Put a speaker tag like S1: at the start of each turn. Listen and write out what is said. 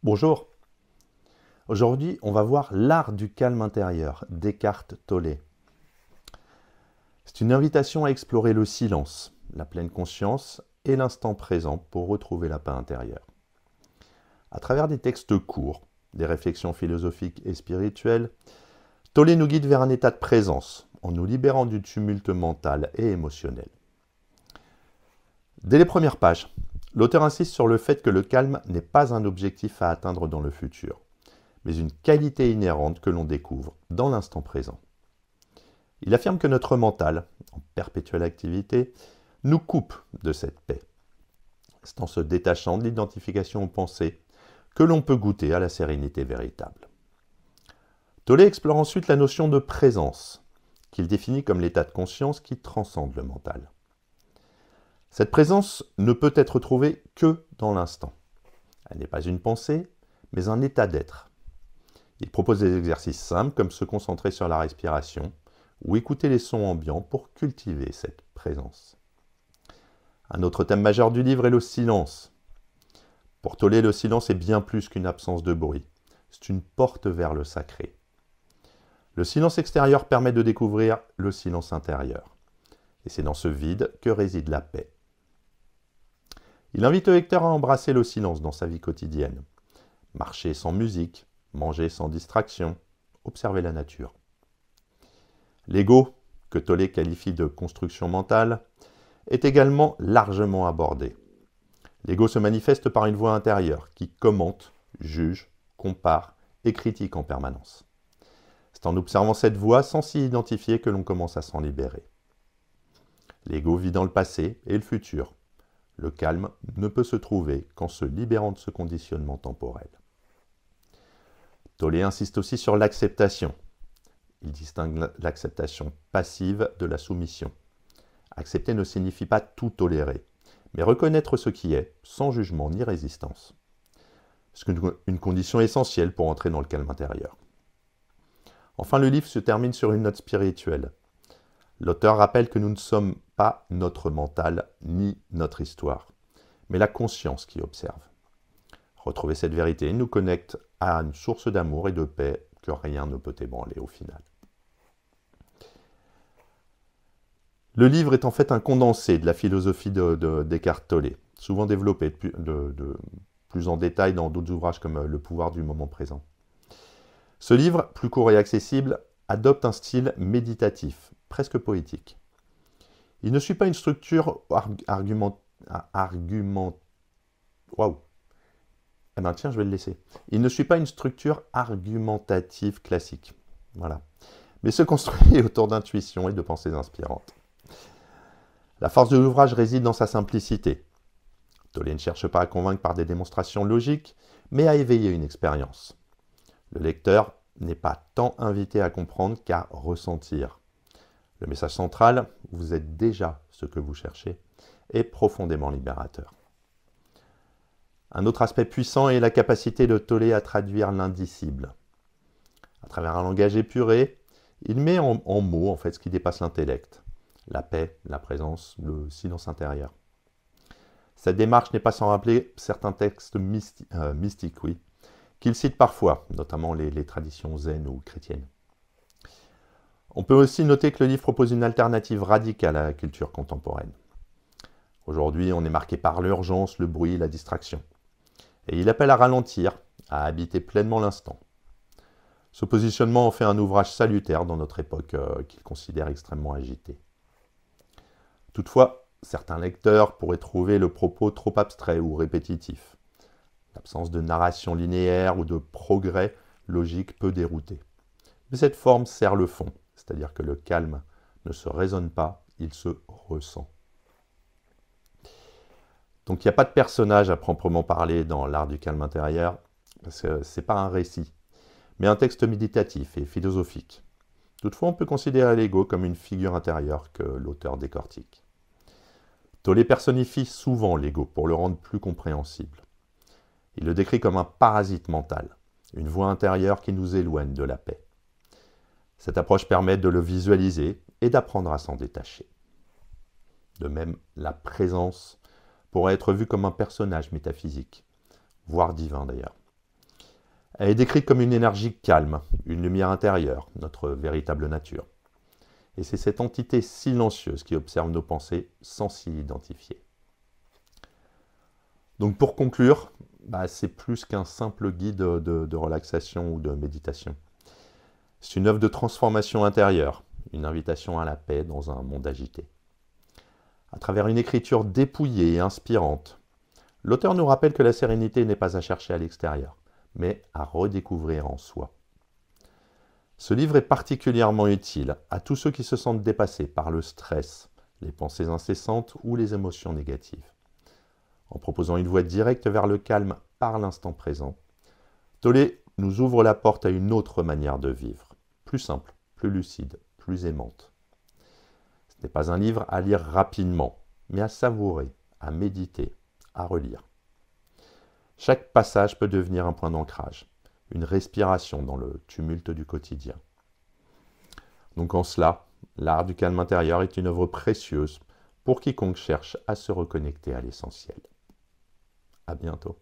S1: Bonjour, aujourd'hui on va voir l'art du calme intérieur d'Eckhart Tolle. C'est une invitation à explorer le silence, la pleine conscience et l'instant présent pour retrouver la paix intérieure. À travers des textes courts, des réflexions philosophiques et spirituelles, Tolle nous guide vers un état de présence en nous libérant du tumulte mental et émotionnel. Dès les premières pages, l'auteur insiste sur le fait que le calme n'est pas un objectif à atteindre dans le futur, mais une qualité inhérente que l'on découvre dans l'instant présent. Il affirme que notre mental, en perpétuelle activité, nous coupe de cette paix. C'est en se détachant de l'identification aux pensées que l'on peut goûter à la sérénité véritable. Tolle explore ensuite la notion de présence, qu'il définit comme l'état de conscience qui transcende le mental. Cette présence ne peut être trouvée que dans l'instant. Elle n'est pas une pensée, mais un état d'être. Il propose des exercices simples comme se concentrer sur la respiration ou écouter les sons ambiants pour cultiver cette présence. Un autre thème majeur du livre est le silence. Pour Tolle, le silence est bien plus qu'une absence de bruit. C'est une porte vers le sacré. Le silence extérieur permet de découvrir le silence intérieur. Et c'est dans ce vide que réside la paix. Il invite le lecteur à embrasser le silence dans sa vie quotidienne. Marcher sans musique, manger sans distraction, observer la nature. L'ego, que Tolle qualifie de construction mentale, est également largement abordé. L'ego se manifeste par une voix intérieure qui commente, juge, compare et critique en permanence. C'est en observant cette voix sans s'y identifier que l'on commence à s'en libérer. L'ego vit dans le passé et le futur. Le calme ne peut se trouver qu'en se libérant de ce conditionnement temporel. Tolle insiste aussi sur l'acceptation. Il distingue l'acceptation passive de la soumission. Accepter ne signifie pas tout tolérer, mais reconnaître ce qui est, sans jugement ni résistance. C'est une condition essentielle pour entrer dans le calme intérieur. Enfin, le livre se termine sur une note spirituelle. L'auteur rappelle que nous ne sommes pas notre mental ni notre histoire, mais la conscience qui observe. Retrouver cette vérité nous connecte à une source d'amour et de paix que rien ne peut ébranler au final. Le livre est en fait un condensé de la philosophie d'Eckhart Tolle, souvent développé plus en détail dans d'autres ouvrages comme Le pouvoir du moment présent. Ce livre, plus court et accessible, adopte un style méditatif, presque poétique. Il ne suit pas une structure Il ne suit pas une structure argumentative classique. Voilà. Mais se construit autour d'intuitions et de pensées inspirantes. La force de l'ouvrage réside dans sa simplicité. Tolle ne cherche pas à convaincre par des démonstrations logiques, mais à éveiller une expérience. Le lecteur n'est pas tant invité à comprendre qu'à ressentir. Le message central, vous êtes déjà ce que vous cherchez, est profondément libérateur. Un autre aspect puissant est la capacité de Tolle à traduire l'indicible. À travers un langage épuré, il met en mots en fait ce qui dépasse l'intellect. La paix, la présence, le silence intérieur. Cette démarche n'est pas sans rappeler certains textes mystiques, qu'il cite parfois, notamment les traditions zen ou chrétiennes. On peut aussi noter que le livre propose une alternative radicale à la culture contemporaine. Aujourd'hui, on est marqué par l'urgence, le bruit, la distraction. Et il appelle à ralentir, à habiter pleinement l'instant. Ce positionnement en fait un ouvrage salutaire dans notre époque qu'il considère extrêmement agitée. Toutefois, certains lecteurs pourraient trouver le propos trop abstrait ou répétitif. L'absence de narration linéaire ou de progrès logique peut dérouter. Mais cette forme sert le fond, c'est-à-dire que le calme ne se raisonne pas, il se ressent. Donc il n'y a pas de personnage à proprement parler dans l'art du calme intérieur, parce que ce n'est pas un récit, mais un texte méditatif et philosophique. Toutefois, on peut considérer l'ego comme une figure intérieure que l'auteur décortique. Tolle personnifie souvent l'ego pour le rendre plus compréhensible. Il le décrit comme un parasite mental, une voix intérieure qui nous éloigne de la paix. Cette approche permet de le visualiser et d'apprendre à s'en détacher. De même, la présence pourrait être vue comme un personnage métaphysique, voire divin d'ailleurs. Elle est décrite comme une énergie calme, une lumière intérieure, notre véritable nature. Et c'est cette entité silencieuse qui observe nos pensées sans s'y identifier. Donc pour conclure, c'est plus qu'un simple guide de relaxation ou de méditation. C'est une œuvre de transformation intérieure, une invitation à la paix dans un monde agité. À travers une écriture dépouillée et inspirante, l'auteur nous rappelle que la sérénité n'est pas à chercher à l'extérieur, mais à redécouvrir en soi. Ce livre est particulièrement utile à tous ceux qui se sentent dépassés par le stress, les pensées incessantes ou les émotions négatives. En proposant une voie directe vers le calme par l'instant présent, Tollé nous ouvre la porte à une autre manière de vivre, plus simple, plus lucide, plus aimante. Ce n'est pas un livre à lire rapidement, mais à savourer, à méditer, à relire. Chaque passage peut devenir un point d'ancrage, une respiration dans le tumulte du quotidien. Donc en cela, l'art du calme intérieur est une œuvre précieuse pour quiconque cherche à se reconnecter à l'essentiel. À bientôt.